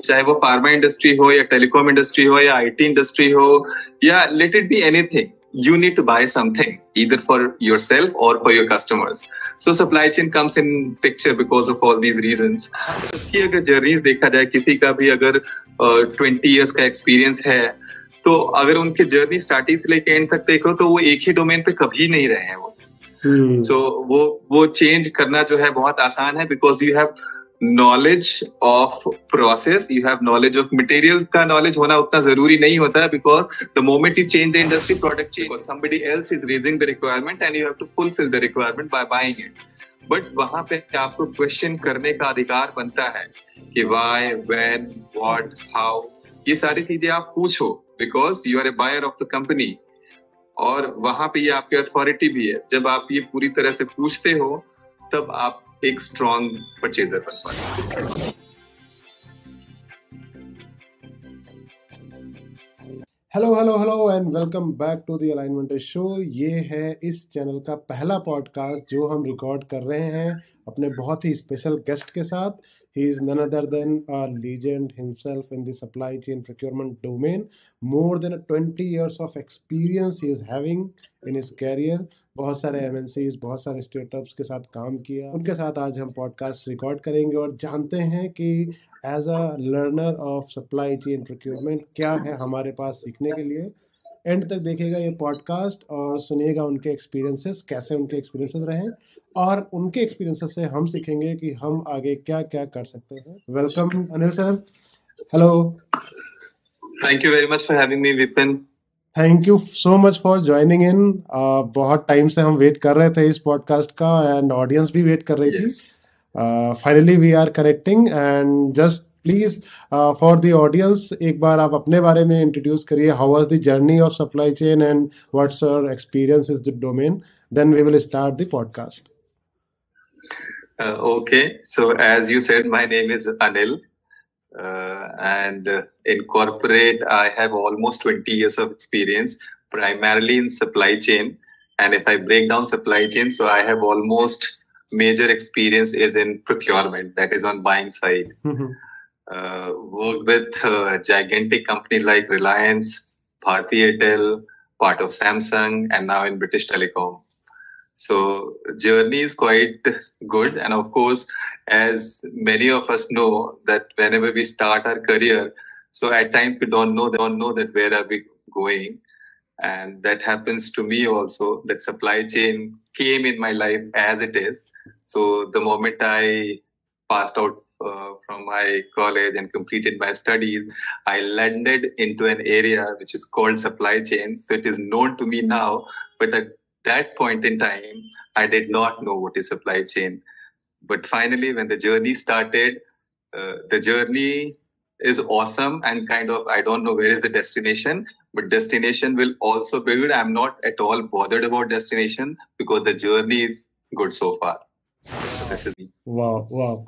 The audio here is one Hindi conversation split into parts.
चाहे वो फार्मा इंडस्ट्री हो या टेलीकॉम इंडस्ट्री हो या आईटी इंडस्ट्री हो या let it be anything, you need to buy something either for yourself or for your customers. So supply chain comes in picture because of all these reasons. इसकी अगर जर्नीज देखा जाए, किसी का भी अगर 20 years का एक्सपीरियंस है, तो अगर उनकी जर्नी स्टार्टिंग से लेके एंड तक देखो तो वो एक ही डोमेन पे कभी नहीं रहे हैं वो. So वो चेंज करना जो है बहुत आसान है, because you have knowledge of process, you have knowledge of material. का नॉलेज होना उतना जरूरी नहीं होता है, because the moment you change the industry, product change, somebody else is raising the requirement and you have to fulfil the requirement by buying it. But वहां पे आपको क्वेश्चन करने का अधिकार बनता है कि व्हाई, व्हेन, व्हाट, हाउ, ये सारी चीजें आप पूछो, because you are a buyer of the company. और वहां पे ये आपकी अथॉरिटी भी है. जब आप ये पूरी तरह से पूछते हो तब आप एक स्ट्रॉन्ग परचेजर बन पाते हैं. Hello and welcome back to the alignment show. ये है इस चैनल का पहला पॉडकास्ट जो हम रिकॉर्ड कर रहे हैं अपने बहुत ही स्पेशल गेस्ट के साथ. He is none other than a legend himself in the supply chain procurement domain. More than 20 years of experience he is having in his career. बहुत सारे MNCs, बहुत सारे स्टार्टअप्स के साथ काम किया. उनके साथ आज हम पॉडकास्ट रिकॉर्ड करेंगे और जानते हैं कि as a learner of supply chain procurement क्या है हमारे पास सीखने के लिए. एंड तक देखिएगा ये पॉडकास्ट और सुनिएगा उनके एक्सपीरियंसेस, कैसे उनके एक्सपीरियंसेस रहे, और उनके एक्सपीरियंसेस से हम सीखेंगे कि हम आगे क्या क्या कर सकते हैं. Welcome Anil sir. Hello. Thank you very much for having me Vipin. Thank you so much for joining in. बहुत टाइम से हम वेट कर रहे थे इस पॉडकास्ट का एंड ऑडियंस भी वेट कर रही थी. Finally we are connecting and just please for the audience एक बार आप अपने बारे में इंट्रोड्यूस करिए. How was the journey of supply chain and what's your experience is the domain, then we will start the podcast. Okay, so as you said, my name is Anil. And in corporate, I have almost 20 years of experience, primarily in supply chain. And if I break down supply chain, so I have almost major experience is in procurement, that is on buying side. Worked with gigantic companies like Reliance, Bharti Airtel, part of Samsung, and now in British Telecom. So journey is quite good, and of course, as many of us know, that whenever we start our career, so at times we don't know that where are we going, and that happens to me also. That supply chain came in my life as it is. So the moment I passed out from my college and completed my studies, I landed into an area which is called supply chain. So it is known to me now, but at that point in time, I did not know what is supply chain. But finally, when the journey started, the journey is awesome and kind of, I don't know where is the destination, but destination will also be good. I'm not at all bothered about destination because the journey is good so far. This is वाह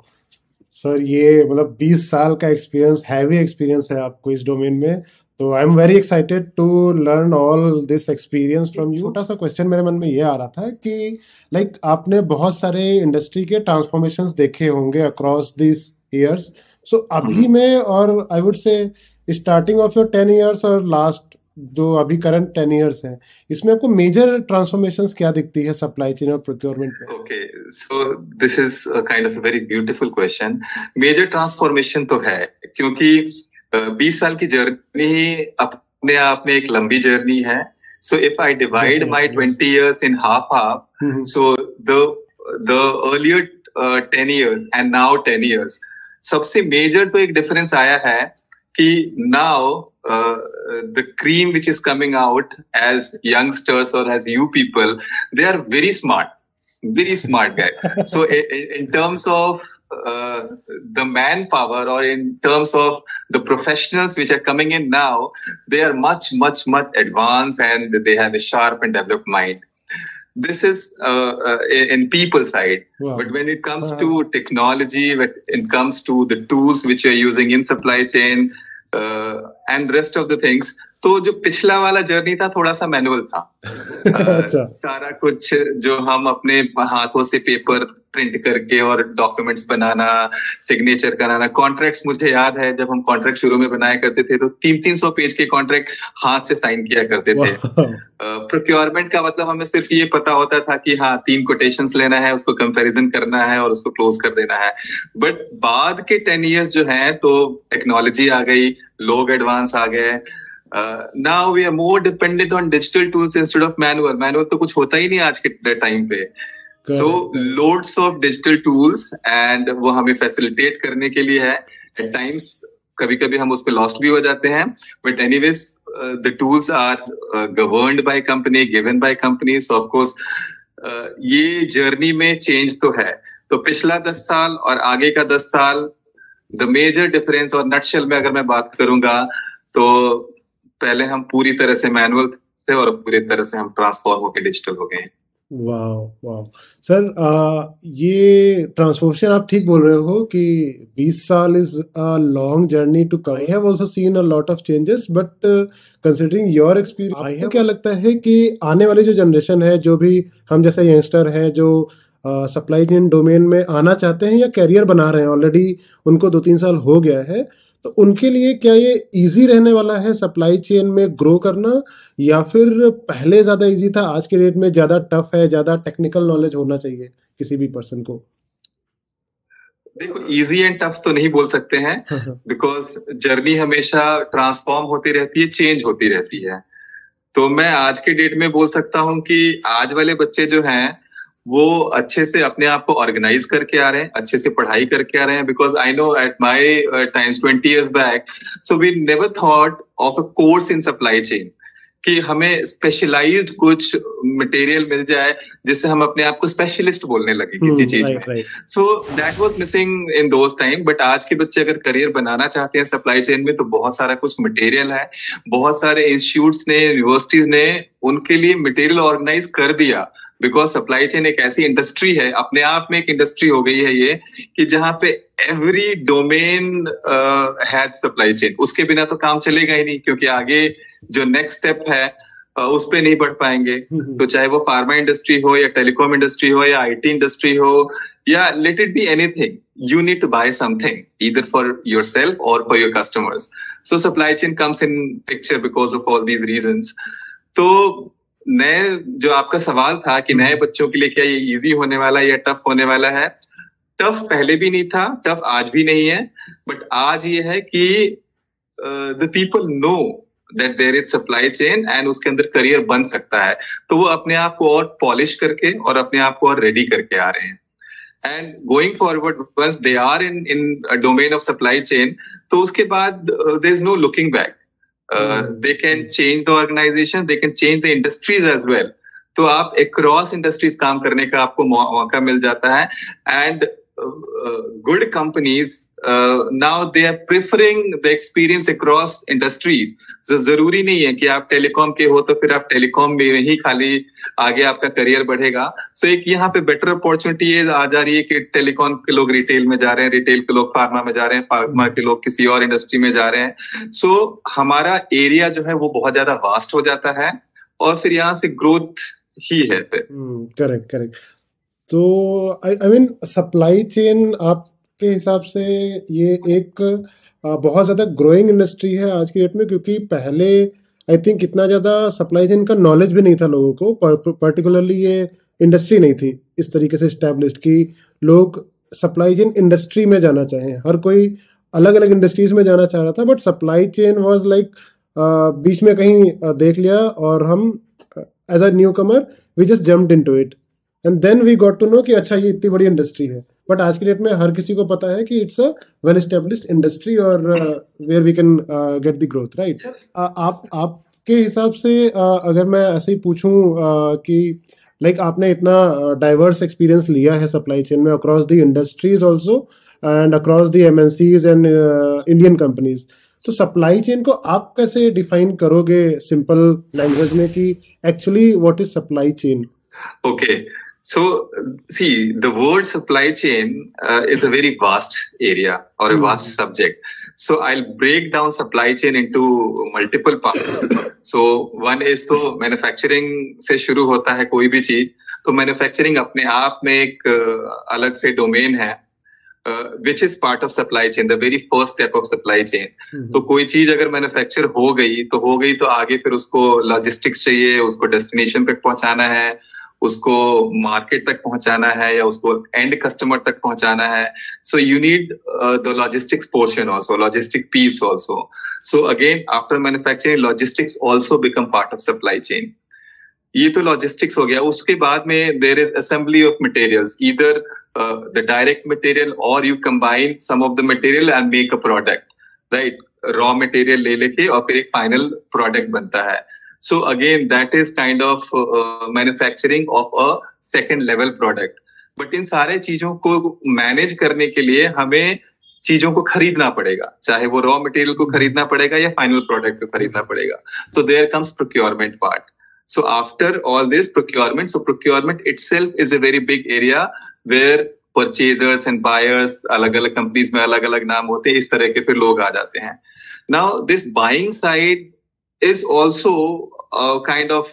सर, ये मतलब 20 साल का एक्सपीरियंस, हैवी एक्सपीरियंस है आपको इस डोमेन में. तो I am very excited to learn all this experience from you. छोटा सा क्वेश्चन मेरे मन में ये आ रहा था कि लाइक आपने बहुत सारे इंडस्ट्री के ट्रांसफॉर्मेशंस देखे होंगे अक्रॉस दिस ईयर्स. सो अभी में, और I would say starting of your 10 years और लास्ट जो अभी करंट 10 years है, इसमें आपको मेजर ट्रांसफॉर्मेशंस क्या दिखती है सप्लाई चेन और प्रोक्योरमेंट में? Okay, so this is kind of a very beautiful question. Major transformation तो है, क्योंकि 20 साल की जर्नी ही अपने आप में एक लंबी जर्नी है. So if I divide my 20 years in half, so the earlier 10 years and now 10 years, सबसे मेजर तो एक डिफरेंस आया है कि now the cream which is coming out as youngsters or as you people, they are very smart guys. So in terms of the manpower, or in terms of the professionals which are coming in now, they are much advanced and they have a sharp and developed mind. This is in people side. Wow. But when it comes to technology, when it comes to the tools which you're using in supply chain, and rest of the things. तो जो पिछला वाला जर्नी था थोड़ा सा मैनुअल था। अच्छा। सारा कुछ जो हम अपने हाथों से पेपर प्रिंट करके और डॉक्यूमेंट्स बनाना, सिग्नेचर कराना, कॉन्ट्रैक्ट्स, मुझे याद है जब हम कॉन्ट्रैक्ट शुरू में बनाया करते थे तो 300-300 पेज के कॉन्ट्रैक्ट हाथ से साइन किया करते थे। प्रोक्योरमेंट का मतलब हमें सिर्फ ये पता होता था कि हाँ 3 कोटेशंस लेना है, उसको कंपैरिजन करना है और उसको क्लोज कर देना है। बट बाद के 10 इयर्स जो है तो टेक्नोलॉजी आ गई, लोग एडवांस आ गए। Now we are more dependent on digital tools instead of manual. Manual तो कुछ होता ही नहीं आज के टाइम पे। So loads of digital tools and वो हमें फैसिलिटेट करने के लिए है। एट टाइम्स कभी कभी हम उस पर लॉस्ट भी हो जाते हैं, but anyways the tools are governed by company, given by company. So of course ये जर्नी में चेंज तो है। तो पिछला 10 साल और आगे का 10 साल, द मेजर डिफरेंस और नटशेल में अगर मैं बात करूंगा तो पहले हम पूरी तरह से मैनुअल थे और पूरी तरह से हम ट्रांसफॉर्म होकर डिजिटल हो गए। वाह वाह सर, ये ट्रांसफॉर्मेशन आप ठीक बोल रहे हो कि 20 साल is a long journey to cover. I have also seen a lot of changes, but considering your experience, आपको क्या लगता है कि आने वाली जो जनरेशन है, जो भी हम जैसे यंगस्टर हैं जो सप्लाई चेन डोमेन में आना चाहते हैं या कैरियर बना रहे हैं, ऑलरेडी उनको 2-3 साल हो गया है, तो उनके लिए क्या ये इजी रहने वाला है सप्लाई चेन में ग्रो करना, या फिर पहले ज्यादा इजी था, आज के डेट में ज्यादा टफ है, ज्यादा टेक्निकल नॉलेज होना चाहिए किसी भी पर्सन को? देखो, इजी एंड टफ तो नहीं बोल सकते हैं, बिकॉज जर्नी हमेशा ट्रांसफॉर्म होती रहती है, चेंज होती रहती है। तो मैं आज के डेट में बोल सकता हूं कि आज वाले बच्चे जो हैं वो अच्छे से अपने आप को ऑर्गेनाइज करके आ रहे हैं, अच्छे से पढ़ाई करके आ रहे हैं। Because I know at my times 20 years back, so we never thought of a course in supply chain कि हमें स्पेशलाइज्ड कुछ मटेरियल मिल जाए जिससे हम अपने आप को स्पेशलिस्ट बोलने लगे किसी चीज में। So that was missing in those time. But आज के बच्चे अगर करियर बनाना चाहते हैं सप्लाई चेन में तो बहुत सारा कुछ मटेरियल है, बहुत सारे इंस्टीट्यूट्स ने, यूनिवर्सिटीज ने उनके लिए मटेरियल ऑर्गेनाइज कर दिया। बिकॉज सप्लाई चेन एक ऐसी इंडस्ट्री है, अपने आप में एक इंडस्ट्री हो गई है ये, कि जहां पे every domain has supply chain. उसके बिना तो काम चलेगा ही नहीं, क्योंकि आगे जो नेक्स्ट स्टेप है उस पे नहीं बढ़ पाएंगे। तो चाहे वो फार्मा इंडस्ट्री हो या टेलीकॉम इंडस्ट्री हो या आईटी इंडस्ट्री हो या let it be anything, you need to buy something either for yourself और for your customers. So supply chain comes in picture because of all these reasons. तो नए, जो आपका सवाल था कि नए बच्चों के लिए क्या ये इजी होने वाला है या टफ होने वाला है, टफ पहले भी नहीं था, टफ आज भी नहीं है। बट आज ये है कि the people know that there is supply chain and उसके अंदर करियर बन सकता है। तो वो अपने आप को और पॉलिश करके और अपने आप को और रेडी करके आ रहे हैं। And going forward, once they are in domain of supply chain, तो उसके बाद there is no looking back. They can change the organization, they can change the industries as well. तो आप across industries काम करने का आपको मौका मिल जाता है। And good companies now they are preferring the experience across industries. जरूरी नहीं है कि आप टेलीकॉम के हो तो फिर आप टेलीकॉम में ही खाली आगे आपका करियर बढ़ेगा। सो एक यहाँ पे बेटर अपॉर्चुनिटी आ जा रही है कि टेलीकॉम के लोग रिटेल में जा रहे हैं, रिटेल के लोग फार्मा में जा रहे हैं, फार्मा के लोग किसी और इंडस्ट्री में जा रहे हैं। सो हमारा एरिया जो है वो बहुत ज्यादा वास्ट हो जाता है और फिर यहाँ से ग्रोथ ही है फिर। Correct correct. तो आई मीन सप्लाई चेन आपके हिसाब से ये एक बहुत ज़्यादा ग्रोइंग इंडस्ट्री है आज की डेट में, क्योंकि पहले आई थिंक इतना ज़्यादा सप्लाई चेन का नॉलेज भी नहीं था लोगों को, पर्टिकुलरली ये इंडस्ट्री नहीं थी इस तरीके से स्टैब्लिश्ड कि लोग सप्लाई चेन इंडस्ट्री में जाना चाहें। हर कोई अलग अलग इंडस्ट्रीज में जाना चाह रहा था, but supply chain was like बीच में कहीं देख लिया और हम as a new comer we just jumped into it and then we got to know कि अच्छा ये इतनी बड़ी इंडस्ट्री है। बट आज की डेट में हर किसी को पता है कि it's a well established industry और where we can get the growth, right? आपके हिसाब से अगर मैं ऐसे ही पूछूं कि लाइक आपने इतना डाइवर्स एक्सपीरियंस लिया है सप्लाई चेन में across the industries also and across the MNCs and Indian companies, तो सप्लाई चेन को आप कैसे डिफाइन करोगे सिंपल लैंग्वेज में कि actually what is supply chain? Okay, so see, the word supply chain is a very vast area or a vast subject. So I'll break down supply chain into multiple parts. So one is तो मैन्युफैक्चरिंग से शुरू होता है कोई भी चीज, तो मैन्युफैक्चरिंग अपने आप में एक अलग से डोमेन है, which is part of supply chain, the very first step of supply chain. तो कोई चीज अगर मैन्युफैक्चर हो गई तो आगे फिर उसको लॉजिस्टिक्स चाहिए, उसको डेस्टिनेशन तक पहुंचाना है, उसको मार्केट तक पहुंचाना है, या उसको एंड कस्टमर तक पहुंचाना है। So you need the logistics portion also, logistic piece also. So again after manufacturing, logistics also become part of supply chain. ये तो लॉजिस्टिक्स हो गया। उसके बाद में there is assembly of materials, either the direct material और you combine some of the material and make a product, right. Raw material ले लेके और फिर एक फाइनल प्रोडक्ट बनता है। So again, that is kind of manufacturing of a second level product. But इन सारे चीजों को मैनेज करने के लिए हमें चीजों को खरीदना पड़ेगा, चाहे वो रॉ मटेरियल को खरीदना पड़ेगा या फाइनल प्रोडक्ट को खरीदना पड़ेगा। So there comes procurement part. So after all this procurement, so procurement itself is a very big area where purchasers and buyers, अलग अलग कंपनीज में अलग अलग नाम होते हैं, इस तरह के फिर लोग आ जाते हैं। Now this buying side is also kind of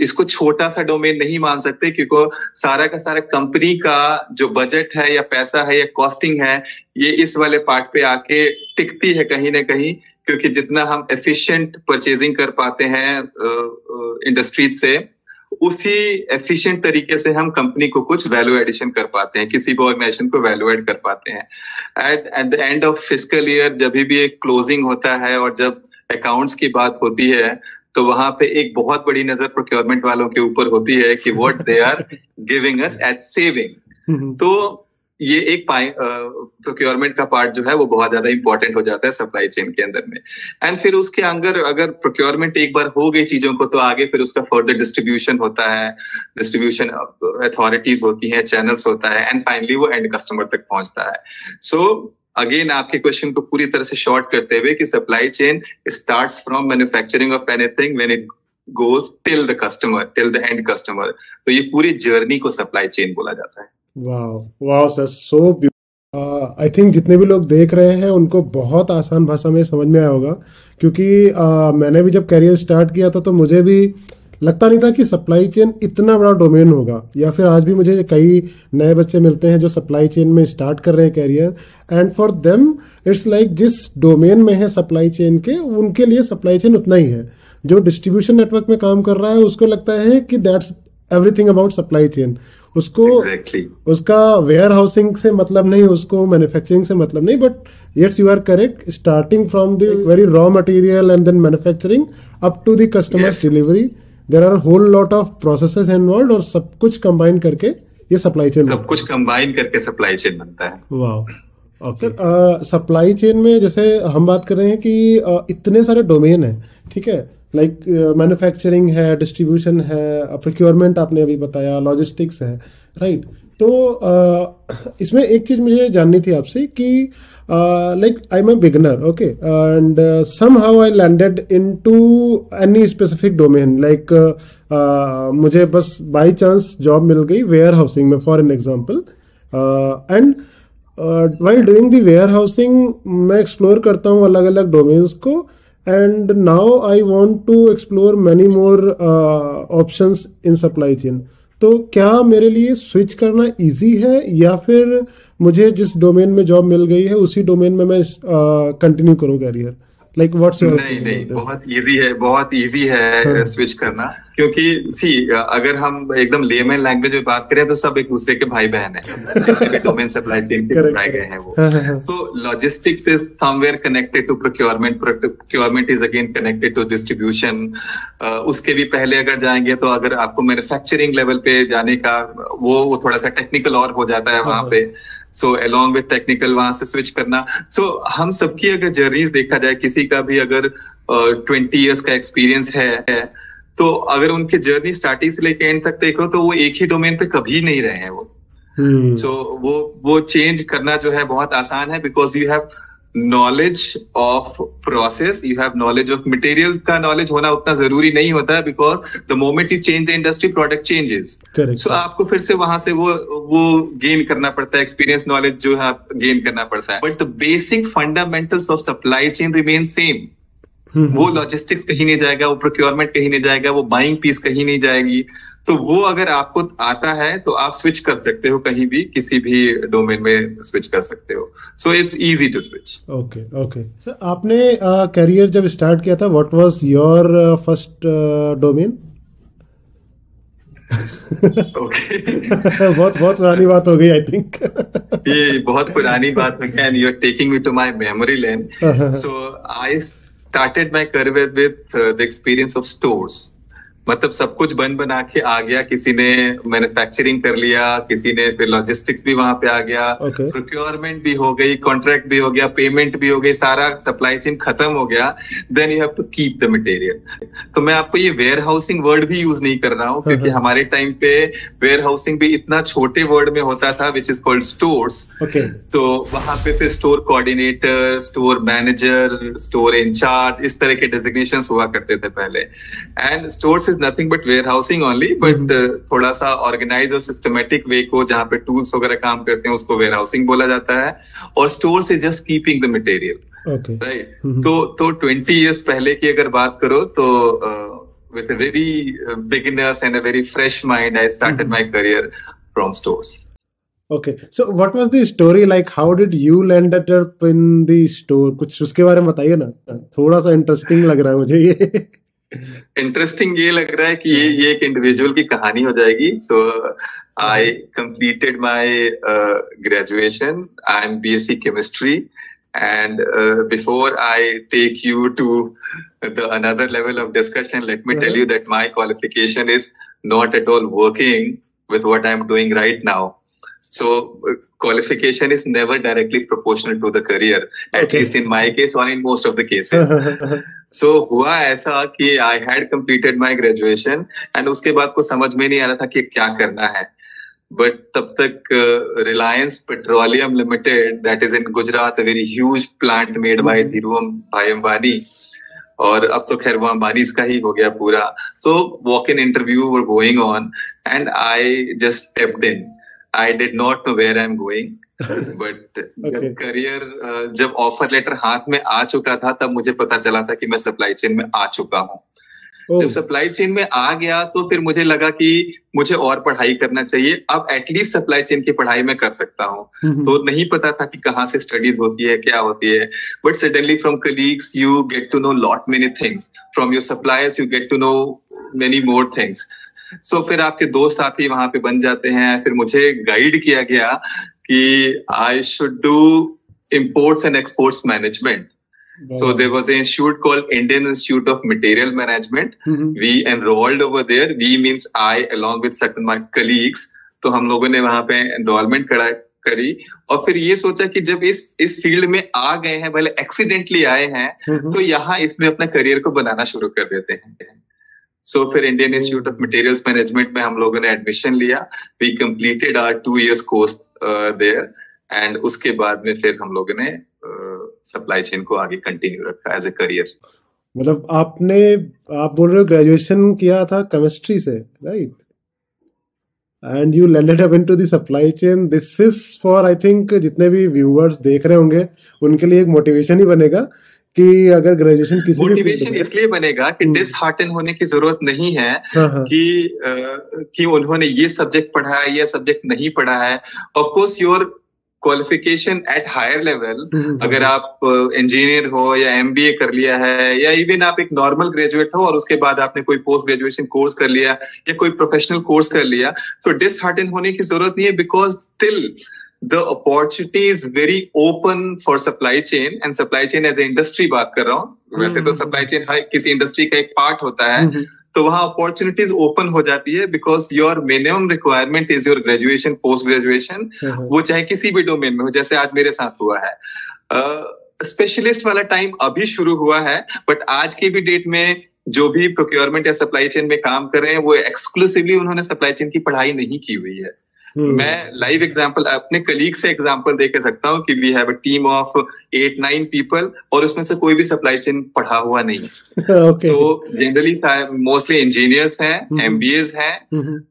इसको छोटा सा डोमेन नहीं मान सकते, क्योंकि सारा का सारा कंपनी का जो बजट है या पैसा है या कॉस्टिंग है, ये इस वाले पार्ट पे आके टिकती है कहीं ना कहीं। क्योंकि जितना हम एफिशिएंट परचेजिंग कर पाते हैं इंडस्ट्रीज से, उसी एफिशिएंट तरीके से हम कंपनी को कुछ वैल्यू एडिशन कर पाते हैं, किसी भी ऑर्गेनाइजेशन को वैल्यू एड कर पाते हैं। At the end of fiscal year जब भी एक क्लोजिंग होता है और जब अकाउंट्स की बात होती है, तो वहां पे एक बहुत बड़ी नजर प्रोक्योरमेंट वालों के ऊपर होती है कि what they are giving us as saving. तो ये एक प्रोक्योरमेंट का पार्ट जो है वो बहुत ज्यादा इंपॉर्टेंट हो जाता है सप्लाई चेन के अंदर में। एंड फिर उसके अंदर अगर प्रोक्योरमेंट एक बार हो गई चीजों को, तो आगे फिर उसका फर्दर डिस्ट्रीब्यूशन होता है, डिस्ट्रीब्यूशन अथॉरिटीज होती हैं, चैनल्स होता है, एंड फाइनली वो एंड कस्टमर तक पहुंचता है। सो अगेन आपके क्वेश्चन को पूरी तरह से शॉर्ट करते हुए कि supply chain starts from manufacturing of anything when it goes till the customer, till the end customer. तो ये पूरी जर्नी को सप्लाई चेन बोला जाता है। Wow wow sir, so I think जितने भी लोग देख रहे हैं उनको बहुत आसान भाषा में समझ में आया होगा, क्योंकि मैंने भी जब करियर स्टार्ट किया था तो मुझे भी लगता नहीं था कि सप्लाई चेन इतना बड़ा डोमेन होगा। या फिर आज भी मुझे कई नए बच्चे मिलते हैं जो सप्लाई चेन में स्टार्ट कर रहे हैं career, and for them it's like जिस डोमेन में है सप्लाई चेन के, उनके लिए सप्लाई चेन उतना ही है। जो डिस्ट्रीब्यूशन नेटवर्क में काम कर रहा है उसको लगता है कि that's everything about supply chain. उसको उसका वेयर हाउसिंग से मतलब नहीं, उसको मैन्युफैक्चरिंग से मतलब नहीं। But yes, you are correct, starting from the very raw material and then manufacturing up to the customers delivery, there are whole lot of processes involve, और सब कुछ कंबाइन करके ये सप्लाई चेन, सब कुछ कंबाइन करके सप्लाई चेन बनता है। वाह। सर सप्लाई चेन में जैसे हम बात कर रहे हैं कि इतने सारे डोमेन है, ठीक है, लाइक मैन्युफैक्चरिंग है, डिस्ट्रीब्यूशन है, प्रोक्योरमेंट आपने अभी बताया, लॉजिस्टिक्स है, राइट। तो इसमें एक चीज मुझे जाननी थी आपसे कि like I'm a beginner, okay, and somehow I landed into any specific domain, like मुझे बस by chance जॉब मिल गई वेयर हाउसिंग में, for an example, and while doing the warehousing मैं एक्सप्लोर करता हूँ अलग अलग डोमेन्स को, and now I want to explore many more options in supply chain. तो क्या मेरे लिए स्विच करना इजी है, या फिर मुझे जिस डोमेन में जॉब मिल गई है उसी डोमेन में मैं कंटिन्यू करूं करियर? Like what's your? नहीं, बहुत इजी है, बहुत इजी है स्विच करना। क्योंकि सी, अगर हम एकदम लेमन लैंग्वेज में बात करें तो सब एक दूसरे के भाई बहन है, जितने भी डोमेन सप्लाई चेन के बनाए गए हैं वो। So logistics is somewhere connected to procurement, procurement is again connected to distribution. उसके भी पहले अगर जाएंगे तो अगर आपको मैन्युफैक्चरिंग लेवल पे जाने का, वो थोड़ा सा टेक्निकल और हो जाता है वहां पे। सो अलॉन्ग विद टेक्निकल वहां से स्विच करना। सो हम सबकी अगर जर्नीज देखा जाए, किसी का भी अगर 20 इयर्स का एक्सपीरियंस है, तो अगर उनकी जर्नी स्टार्टिंग से लेकर एंड तक देखो तो वो एक ही डोमेन पे कभी नहीं रहे हैं वो। सो वो चेंज करना जो है बहुत आसान है, because you have knowledge of process, you have knowledge of material का knowledge होना उतना जरूरी नहीं होता है, because the moment you change the industry, product changes. Correct. So आपको फिर से वहां से वो gain करना पड़ता है, experience knowledge जो है gain करना पड़ता है. But the basic fundamentals of supply chain remain same. वो लॉजिस्टिक्स कहीं नहीं जाएगा, वो प्रोक्योरमेंट कहीं नहीं जाएगा, वो बाइंग पीस कहीं नहीं जाएगी. तो वो अगर आपको आता है तो आप स्विच कर सकते हो, कहीं भी किसी भी डोमेन में स्विच कर सकते हो. So it's easy to switch. Okay okay sir, आपने करियर जब स्टार्ट किया था, what was your first domain? Okay बहुत बहुत पुरानी बात हो गई आई थिंक. ये बहुत पुरानी बात है, and you are taking me to my memory lane. So I started my career with the experience of stores. मतलब सब कुछ बन बना के आ गया, किसी ने मैन्युफैक्चरिंग कर लिया, किसी ने फिर लॉजिस्टिक्स भी वहां पे आ गया, प्रोक्योरमेंट भी हो गई, कॉन्ट्रैक्ट भी हो गया, पेमेंट भी हो गई, सारा सप्लाई चेन खत्म हो गया. Then you have to keep the material. तो मैं आपको ये वेयर हाउसिंग वर्ड भी यूज नहीं कर रहा हूँ, क्योंकि हमारे टाइम पे वेयर हाउसिंग भी इतना छोटे वर्ड में होता था, विच इज कॉल्ड स्टोर्स. तो वहां पे फिर store coordinator, store manager, store in charge, इस तरह के डेजिग्नेशंस हुआ करते थे पहले. And stores nothing but warehousing only, but थोड़ा सा ऑर्गेनाइज और सिस्टमेटिक वे को, जहां पे टूल्स वगैरह काम करते हैं, उसको वेयर हाउसिंग बोला जाता है. और स्टोर से just keeping the material, right. तो 20 years पहले की अगर बात करो तो with a very beginners and a very fresh mind, I started my career from stores. Okay, so what was the story like? How did you landed up in the store? कुछ उसके बारे में बताइए ना, थोड़ा सा इंटरेस्टिंग लग रहा है मुझे ये. इंटरेस्टिंग ये लग रहा है कि ये एक इंडिविजुअल की कहानी हो जाएगी. So I completed my graduation. I am BSc chemistry. And before I take you to the another level of discussion, let me tell you that my qualification is not at all working with what I'm doing right now. So qualification is never directly proportional to the career, at least in my case or in most of the cases. So हुआ ऐसा कि I had completed my graduation and उसके बाद को समझ में नहीं आ रहा था कि क्या करना है. But तब तक Reliance Petroleum Limited, that is in Gujarat, a very huge plant made by Dhirubhai Bhai Ambani, और अब तो खैर वो अंबानी का ही हो गया पूरा. So walk-in interview were going on and I just stepped in. I did not know where I'm going, but career जब ऑफर लेटर हाथ में आ चुका था, तब मुझे पता चला था कि मैं सप्लाई चेन में आ चुका हूँ. जब सप्लाई चेन में आ गया तो फिर मुझे लगा कि मुझे और पढ़ाई करना चाहिए. अब एटलीस्ट सप्लाई चेन की पढ़ाई मैं कर सकता हूँ. तो नहीं पता था कि कहाँ से स्टडीज होती है, क्या होती है. But suddenly from colleagues you get to know lot many things. From your suppliers you get to know many more things. So फिर आपके दोस्त साथी वहां पे बन जाते हैं. फिर मुझे गाइड किया गया कि I should do imports and exports management. So there was an institute called Indian Institute of Material Management. We enrolled over there. We means I along with certain my colleagues. तो हम लोगों ने वहां पे एनरोलमेंट करी और फिर ये सोचा कि जब इस फील्ड में आ गए हैं, भले एक्सीडेंटली आए हैं, तो यहाँ इसमें अपना करियर को बनाना शुरू कर देते हैं. सो फिर Indian institute of materials management में हम लोगों ने एडमिशन लिया. We completed our 2 years course there and उसके बाद में फिर हम लोगों ने सप्लाई चेन को आगे कंटिन्यू रखा एज ए करियर. मतलब आप बोल रहे हो ग्रेजुएशन किया था केमिस्ट्री से, right? And you landed up into the supply chain. This is for I think जितने भी व्यूअर्स देख रहे होंगे उनके लिए एक मोटिवेशन ही बनेगा कि अगर ग्रेजुएशन किसी मोटिवेशन इसलिए बनेगा कि डिसहार्टन होने की जरूरत नहीं है कि उन्होंने ये सब्जेक्ट पढ़ा है, ये सब्जेक्ट नहीं पढ़ा है. Of course your qualification at higher level, अगर आप इंजीनियर हो या एमबीए कर लिया है या इवन आप एक नॉर्मल ग्रेजुएट हो और उसके बाद आपने कोई पोस्ट ग्रेजुएशन कोर्स कर लिया या कोई प्रोफेशनल कोर्स कर लिया, तो डिसहार्टन होने की जरूरत नहीं है. Because still the opportunity is very open for supply chain and supply chain as a industry बात कर रहा हूँ. वैसे तो supply chain हर किसी इंडस्ट्री का एक पार्ट होता है, तो वहाँ अपॉर्चुनिटीज ओपन हो जाती है. Because your minimum requirement is your graduation, post graduation, वो चाहे किसी भी डोमेन में हो, जैसे आज मेरे साथ हुआ है. स्पेशलिस्ट वाला टाइम अभी शुरू हुआ है, बट आज की भी डेट में जो भी प्रोक्योरमेंट या सप्लाई चेन में काम कर रहे हैं वो एक्सक्लूसिवली उन्होंने सप्लाई चेन की पढ़ाई नहीं की हुई है. मैं लाइव एग्जांपल अपने कलीग से एग्जांपल दे के सकता हूँ कि we have a team of 8-9 people और उसमें से कोई भी सप्लाई चेन पढ़ा हुआ नहीं है। ओके तो जनरली मोस्टली इंजीनियर्स हैं, एमबीएस हैं,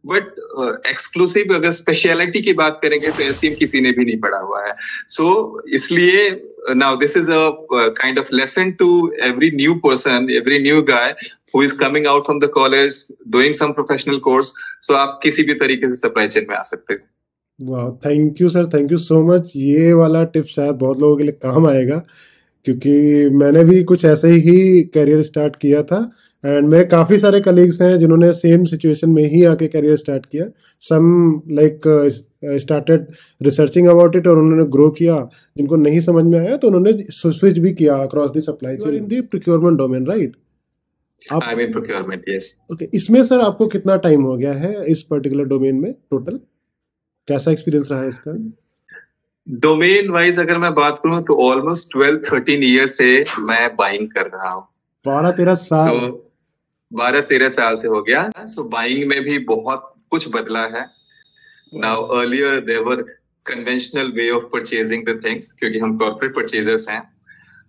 बट एक्सक्लूसिव अगर स्पेशलिटी की बात करेंगे तो एससीएम किसी ने भी नहीं पढ़ा हुआ है। सो इसलिए now this is a kind of lesson to every new person, every new guy who is coming out from the college doing some professional course, so आप किसी भी तरीके से सप्लाई चेन में आ सकते हो। वाह, thank you sir, thank you so much. ये वाला टिप शायद बहुत लोगों के लिए काम आएगा, क्योंकि मैंने भी कुछ ऐसे ही करियर स्टार्ट किया था एंड मेरे काफ़ी सारे कलीग्स हैं जिन्होंने सेम सिचुएशन में ही आके करियर स्टार्ट किया। Some like started researching about it और उन्होंने ग्रो किया। जिनको नहीं समझ में आया तो उन्होंने स्विच भी किया across the supply chain in the procurement domain, right? I mean procurement, yes. Okay, इसमें सर आपको कितना टाइम हो गया है इस पर्टिकुलर डोमेन में टोटल? कैसा एक्सपीरियंस रहा है इसका? डोमेन वाइज अगर मैं बात करूं तो ऑलमोस्ट 12-13 ईयर से मैं बाइंग कर रहा हूँ। 12-13 साल? 12-13 साल से हो गया। सो बाइंग में भी बहुत कुछ बदला है। Now earlier there were conventional way of purchasing the things, क्योंकि हम कॉर्पोरेट परचेजर्स हैं,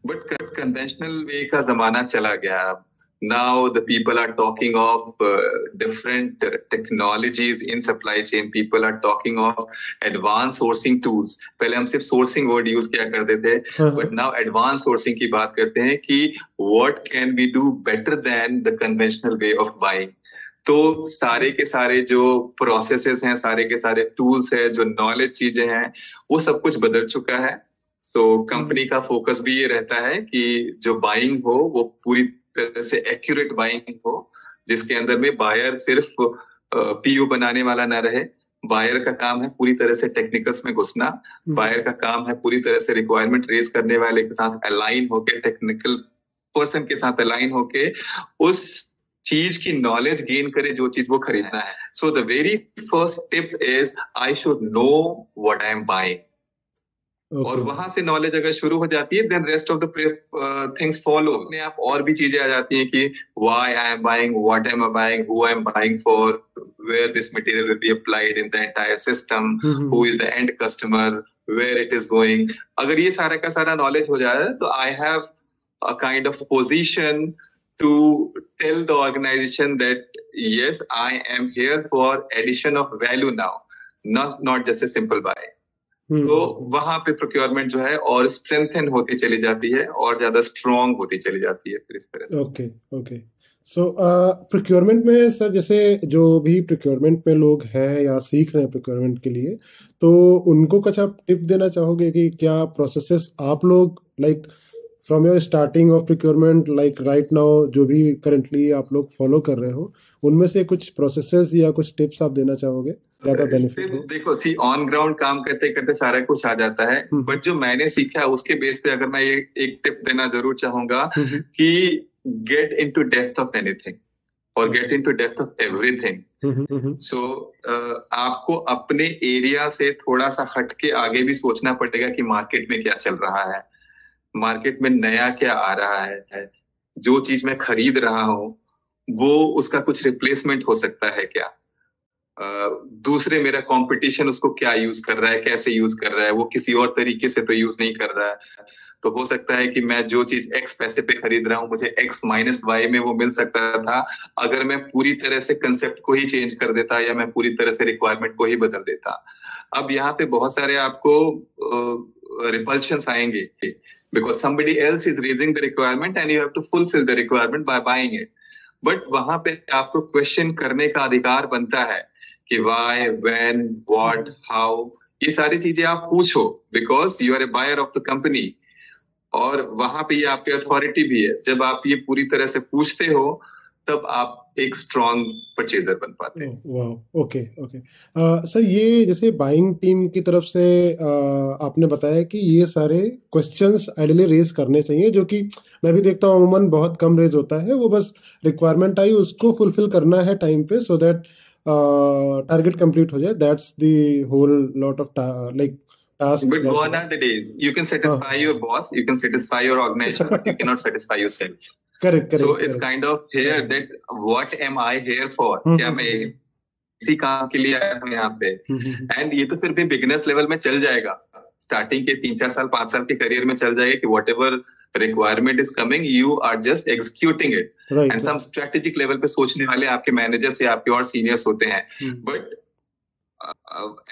बट कन्वेंशनल वे का जमाना चला गया। Now the people are talking of different technologies in supply chain. People are talking of advanced sourcing tools. पहले हम सिर्फ sourcing word use किया करते थे, but now advanced sourcing की बात करते हैं कि what can we do better than the conventional way of buying. तो सारे के सारे जो प्रोसेसेस हैं, सारे के सारे टूल्स हैं, जो नॉलेज चीजें हैं, वो सब कुछ बदल चुका है। सो कंपनी का फोकस भी ये रहता है कि जो बाइंग हो वो पूरी तरह से एक्यूरेट बाइंग हो, जिसके अंदर में बायर सिर्फ पीयू बनाने वाला ना रहे। बायर का काम है पूरी तरह से टेक्निकल्स में घुसना। बायर का काम है पूरी तरह से रिक्वायरमेंट रेज करने वाले के साथ अलाइन होके, टेक्निकल पर्सन के साथ अलाइन होके उस चीज की नॉलेज गेन करे जो चीज वो खरीदना है। So the very first tip is I should know what I am buying. और वहां से नॉलेज अगर शुरू हो जाती है, then rest of the things follow. अपने आप और भी चीजें आ जाती हैं कि why I am buying, what am I buying, who I am buying for, where this material will be applied in the entire system, who is the end customer, where it is going. अगर ये सारा का सारा नॉलेज हो जाए तो I have a kind of position to tell the organization that yes, I am here for addition of value now, not just a simple buy. तो वहां पे प्रोक्योरमेंट जो है और स्ट्रेंथन होती चली जाती है और ज्यादा स्ट्रॉन्ग होती चली जाती है फिर इस तरह से। Okay okay. सो प्रोक्योरमेंट में सर, जैसे जो भी प्रोक्योरमेंट में लोग हैं या सीख रहे हैं प्रोक्योरमेंट के लिए, तो उनको कुछ आप टिप देना चाहोगे कि क्या प्रोसेसेस आप लोग like from your starting of procurement like right now जो भी करंटली आप लोग फॉलो कर रहे हो, उनमें से कुछ प्रोसेसेस या कुछ टिप्स आप देना चाहोगे ज्यादा बेनिफिट हो? देखो, सी ऑन ग्राउंड काम करते करते सारा कुछ आ जाता है, बट जो मैंने सीखा है उसके बेस पे अगर मैं ये एक टिप देना जरूर चाहूंगा कि get into depth of anything और get into depth of everything. So आपको अपने एरिया से थोड़ा सा हट के आगे भी सोचना पड़ेगा कि मार्केट में क्या चल रहा है, मार्केट में नया क्या आ रहा है, जो चीज मैं खरीद रहा हूं वो उसका कुछ रिप्लेसमेंट हो सकता है क्या, दूसरे मेरा कंपटीशन उसको क्या यूज कर रहा है, कैसे यूज कर रहा है, वो किसी और तरीके से तो यूज नहीं कर रहा है। तो हो सकता है कि मैं जो चीज एक्स पैसे पे खरीद रहा हूं मुझे एक्स माइनस वाई में वो मिल सकता था अगर मैं पूरी तरह से कंसेप्ट को ही चेंज कर देता या मैं पूरी तरह से रिक्वायरमेंट को ही बदल देता। अब यहाँ पे बहुत सारे आपको रिपल्शंस आएंगे because somebody else is raising the requirement and you have to fulfill the requirement by buying it. But वहां पे आपको क्वेश्चन करने का अधिकार बनता है कि why, when, what, how, ये सारी चीजें आप पूछो because you are a buyer of the company. और वहां पे ये आपकी अथॉरिटी भी है। जब आप ये पूरी तरह से पूछते हो तब आप एक स्ट्रॉन्ग परचेजर बन पाते हैं। वाह, ओके ओके। सर, ये जैसे बाइंग टीम की तरफ से आपने बताया कि ये सारे क्वेश्चंस आइडियली रेज करने चाहिए, जो कि मैं भी देखता हूँ अमूमन बहुत कम रेज होता है। वो बस रिक्वायरमेंट आई उसको फुलफिल करना है टाइम पे सो दैट टारगेट कंप्लीट हो जाए। That's the whole lot of like task. But gone are the days. You can satisfy your boss, you can satisfy your organization, but you cannot satisfy yourself. Correct. So it's kind of here that what am I here for? क्या मैं इसी काम के लिए आया हूँ यहाँ पे। एंड ये तो फिर भी बिगिनर्स लेवल में चल जाएगा, स्टार्टिंग के 3-4 साल 5 साल के करियर में चल जाएगा कि whatever requirement is coming you are just executing it. And some strategic level पे सोचने वाले आपके मैनेजर्स या आपके और सीनियर्स होते हैं। बट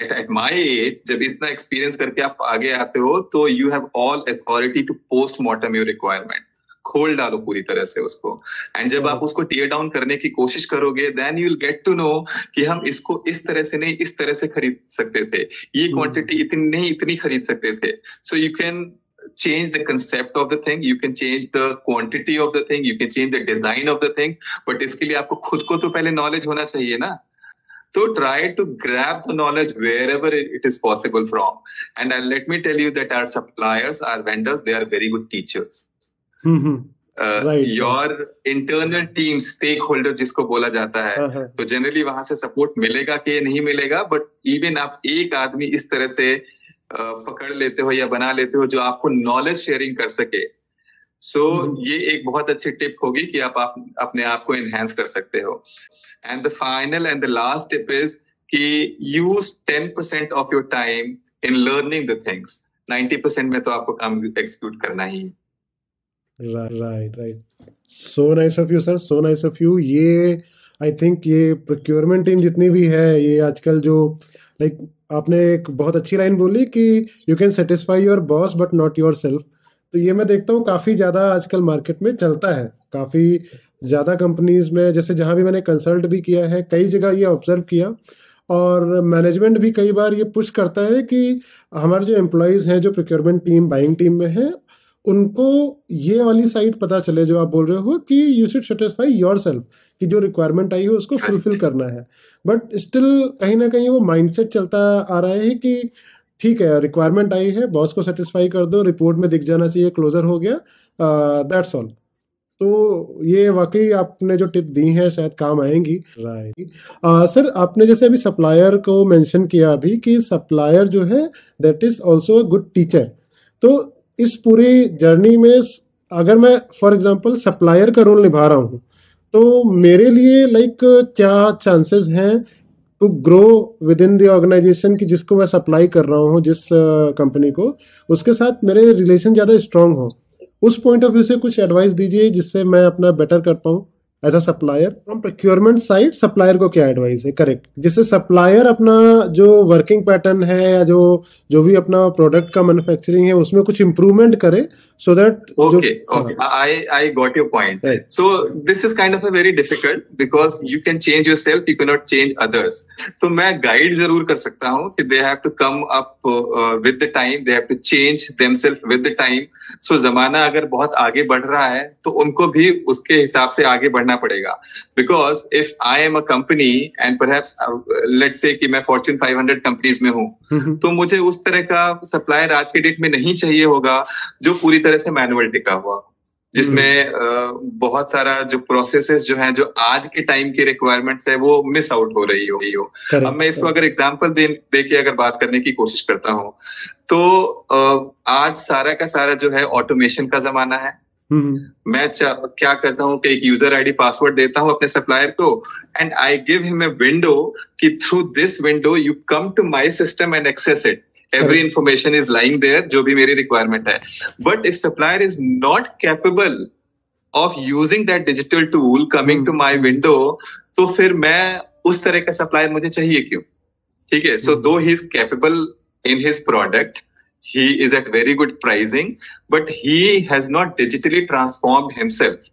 एट माई एज, जब इतना एक्सपीरियंस करके आप आगे आते हो, तो you have all authority to post mortem your requirement. खोल डालो पूरी तरह से उसको। एंड जब आप उसको टीयर डाउन करने की कोशिश करोगे, then you will get to know कि हम इसको इस तरह से नहीं, इस तरह से खरीद सकते थे, ये क्वांटिटी इतनी नहीं, इतनी खरीद सकते थे। So you can change the concept of the thing, you can change the quantity of the thing, you can change the design of the things, but इसके लिए आपको खुद को तो पहले knowledge होना चाहिए ना। तो try to grab the knowledge wherever it is possible from. And let me tell you that our suppliers, our vendors, they are very good teachers. Your internal team, stakeholder जिसको बोला जाता है, तो जनरली वहां से सपोर्ट मिलेगा कि नहीं मिलेगा, बट इवन आप एक आदमी इस तरह से पकड़ लेते हो या बना लेते हो जो आपको नॉलेज शेयरिंग कर सके, सो ये एक बहुत अच्छी टिप होगी कि आप अपने आप को एनहांस कर सकते हो। And the final and the last tip is कि use 10% of your time in learning the things, 90% में तो आपको काम एग्जीक्यूट करना ही है। Right. So nice of you sir, so nice of you. ये आई थिंक ये प्रोक्योरमेंट टीम जितनी भी है, ये आजकल जो लाइक आपने एक बहुत अच्छी लाइन बोली कि you can satisfy your boss but not your self. तो ये मैं देखता हूँ काफ़ी ज़्यादा आजकल मार्केट में चलता है, काफ़ी ज़्यादा कंपनीज में, जैसे जहाँ भी मैंने कंसल्ट भी किया है, कई जगह ये ऑब्जर्व किया। और मैनेजमेंट भी कई बार ये पुश करता है कि हमारे जो एम्प्लॉयज़ हैं, जो प्रोक्योरमेंट टीम, बाइंग टीम में हैं, उनको ये वाली साइड पता चले जो आप बोल रहे हो कि you should satisfy your self, कि जो रिक्वायरमेंट आई हो उसको फुलफिल करना है। बट स्टिल कहीं ना कहीं वो माइंडसेट चलता आ रहा है कि ठीक है, रिक्वायरमेंट आई है, बॉस को सेटिस्फाई कर दो, रिपोर्ट में दिख जाना चाहिए, क्लोजर हो गया, दैट्स ऑल। तो ये वाकई आपने जो टिप दी है शायद काम आएंगी। राइट सर, आपने जैसे अभी सप्लायर को मेंशन किया अभी कि सप्लायर जो है that is also a good teacher. तो इस पूरी जर्नी में अगर मैं फॉर एग्जांपल सप्लायर का रोल निभा रहा हूँ, तो मेरे लिए लाइक क्या चांसेस हैं to grow within the organisation की जिसको मैं सप्लाई कर रहा हूँ, जिस कंपनी को, उसके साथ मेरे रिलेशन ज़्यादा स्ट्रांग हो। उस पॉइंट ऑफ व्यू से कुछ एडवाइस दीजिए जिससे मैं अपना बेटर कर पाऊँ as a supplier. From procurement side supplier को क्या एडवाइस है, करेक्ट, जिससे सप्लायर अपना जो वर्किंग पैटर्न है या जो भी अपना प्रोडक्ट का मैन्युफैक्चरिंग है उसमें कुछ इंप्रूवमेंट करे, so that okay I got your point, right. So this is kind of a very difficult because you can change yourself, you cannot change others. तो मैं गाइड जरूर कर सकता हूँ कि they have to come up with the time, they have to change themselves with the time. So जमाना अगर बहुत आगे बढ़ रहा है तो उनको भी उसके हिसाब से आगे बढ़ना पड़ेगा। Because if I am a company and perhaps let's say कि मैं Fortune 500 कंपनीज में हूँ, तो मुझे उस तरह का सप्लायर आज के डेट में नहीं चाहिए होगा जो पूरी तरह से मैनुअल टिका हुआ, जिसमें बहुत सारा जो प्रोसेसेस जो हैं, जो आज के टाइम की रिक्वायरमेंट्स है, वो मिस आउट हो रही हो। अब मैं इसको अगर एग्जांपल दे के अगर बात करने की कोशिश करता हूँ, तो आज सारा का सारा जो है ऑटोमेशन का जमाना है। मैं क्या करता हूँ कि एक यूजर आईडी पासवर्ड देता हूँ अपने सप्लायर को, and I give him a window कि through this window you come to my system and access it. Every information is lying there, जो भी मेरी requirement है। But if supplier is not capable of using that digital tool coming to my window, तो फिर मैं उस तरह का supplier मुझे चाहिए क्यों? ठीक है। So though he is capable in his product, he is at very good pricing, but he has not digitally transformed himself.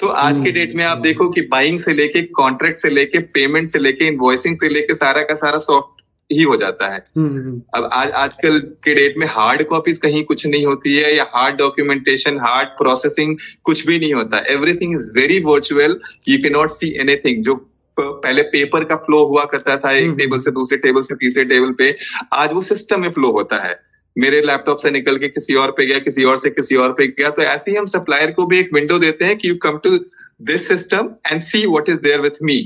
तो आज के डेट में आप देखो कि बाइंग से लेके, कॉन्ट्रैक्ट से लेके, पेमेंट से लेके, इनवॉइसिंग से लेके सारा का सारा सॉफ्ट ही हो जाता है। अब आजकल के डेट में हार्ड कॉपीज कहीं कुछ नहीं होती है, या हार्ड डॉक्यूमेंटेशन, हार्ड प्रोसेसिंग कुछ भी नहीं होता। Everything is very virtual, you can not see anything. जो पहले पेपर का फ्लो हुआ करता था एक टेबल से दूसरे टेबल से तीसरे टेबल पे, आज वो सिस्टम में फ्लो होता है। मेरे लैपटॉप से निकल के किसी और पे गया, किसी और से किसी और पे गया। तो ऐसे ही हम सप्लायर को भी एक विंडो देते हैं कि you come to this system and see what is there with me.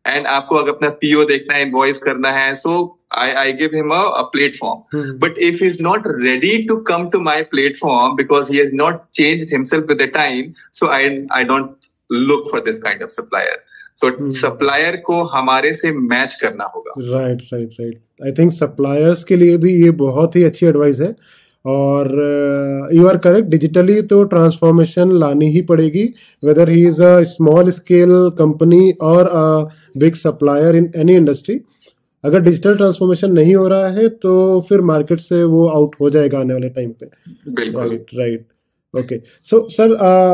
And आपको अगर अपना पीओ देखना है, इनवॉइस करना है, so I give him a platform. But if he's not ready to come to my platform because he has not changed himself with the time, so I don't look for this kind of supplier. So supplier को हमारे से मैच करना होगा। Right right right. I think suppliers के लिए भी ये बहुत ही अच्छी एडवाइस है। और यू आर करेक्ट, डिजिटली तो ट्रांसफॉर्मेशन लानी ही पड़ेगी, whether he is a small scale company और a big supplier in any industry. अगर डिजिटल ट्रांसफॉर्मेशन नहीं हो रहा है तो फिर मार्केट से वो आउट हो जाएगा आने वाले टाइम पे। बिल्कुल। Right right. Okay. So, sir,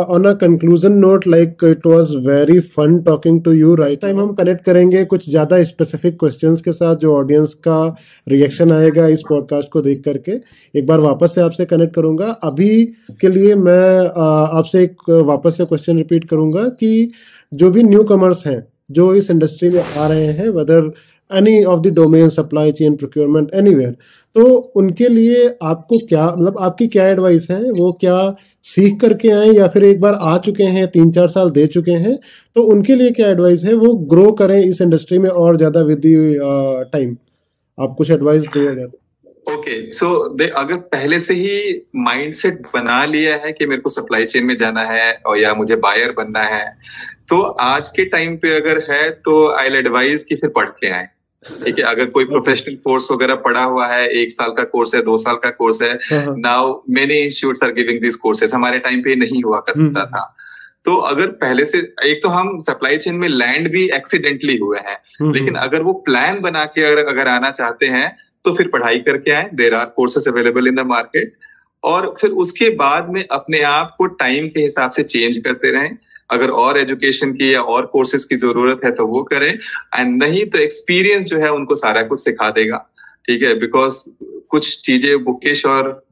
on a conclusion note, like it was very fun talking to you. Right time हम कनेक्ट करेंगे कुछ ज्यादा स्पेसिफिक क्वेश्चंस के साथ, जो ऑडियंस का रिएक्शन आएगा इस पॉडकास्ट को देख करके। एक बार वापस से आपसे कनेक्ट करूंगा। अभी के लिए मैं आपसे एक वापस से क्वेश्चन रिपीट करूंगा कि जो भी न्यू कमर्स हैं जो इस इंडस्ट्री में आ रहे हैं, whether any of the domain, supply chain, procurement, anywhere, तो उनके लिए आपको क्या, मतलब आपकी क्या एडवाइस है? वो क्या सीख करके आए या फिर एक बार आ चुके हैं, 3-4 साल दे चुके हैं, तो उनके लिए क्या एडवाइस है? वो ग्रो करें इस इंडस्ट्री में और ज्यादा विद टाइम। आप कुछ एडवाइस दो अगर। ओके, सो अगर पहले से ही माइंडसेट बना लिया है कि मेरे को सप्लाई चेन में जाना है और या मुझे बायर बनना है, तो आज के टाइम पे अगर है तो आई विल एडवाइज कि फिर पढ़ के आए। ठीक है, अगर कोई प्रोफेशनल कोर्स वगैरह पढ़ा हुआ है, 1 साल का कोर्स है, 2 साल का कोर्स है, now many institutes are giving this courses, हमारे टाइम पे नहीं हुआ करता था। तो अगर पहले से, एक तो हम सप्लाई चेन में लैंड भी एक्सीडेंटली हुए हैं, लेकिन अगर वो प्लान बना के अगर आना चाहते हैं तो फिर पढ़ाई करके आए। There are courses available in the market, और फिर उसके बाद में अपने आप को टाइम के हिसाब से चेंज करते रहें। अगर और एजुकेशन की या और कोर्सेज की जरूरत है तो वो करें, एंड नहीं तो एक्सपीरियंस जो है उनको सारा कुछ सिखा देगा। ठीक है, बिकॉज कुछ चीजें बुकिश और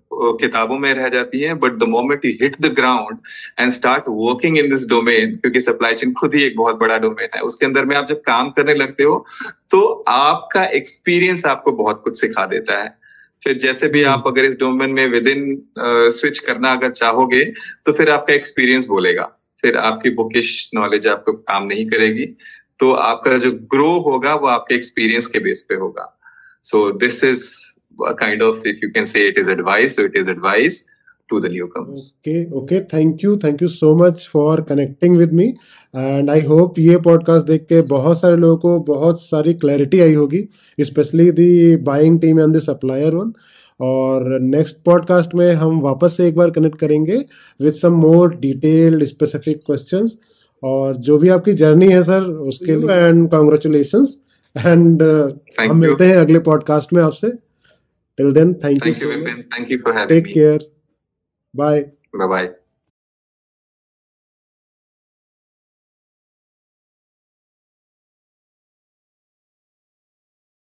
किताबों में रह जाती हैं, but the moment you hit the ground and start working in this domain, क्योंकि सप्लाई चेन खुद ही एक बहुत बड़ा डोमेन है, उसके अंदर में आप जब काम करने लगते हो तो आपका एक्सपीरियंस आपको बहुत कुछ सिखा देता है। फिर जैसे भी आप अगर इस डोमेन में विद इन स्विच करना अगर चाहोगे तो फिर आपका एक्सपीरियंस बोलेगा, फिर आपकी बुकिश नॉलेज आपको काम नहीं करेगी। तो आपका जो ग्रो होगा वो आपके एक्सपीरियंस के बेस पे होगा। सो this is kind of, if you can say it is advice, so it is advice to the newcomers. Okay, thank you so much for connecting with me, and I hope ये पॉडकास्ट देख के बहुत सारे लोगों को बहुत सारी क्लैरिटी आई होगी, specially the buying team and the supplier one. और नेक्स्ट पॉडकास्ट में हम वापस से एक बार कनेक्ट करेंगे with some more detailed specific questions. और जो भी आपकी जर्नी है सर, उसके लिए एंड कांग्रेचुलेशंस, एंड हम मिलते हैं अगले पॉडकास्ट में आपसे। Till then, thank you so much. Thank you for having me. Take care. Bye. Bye-bye.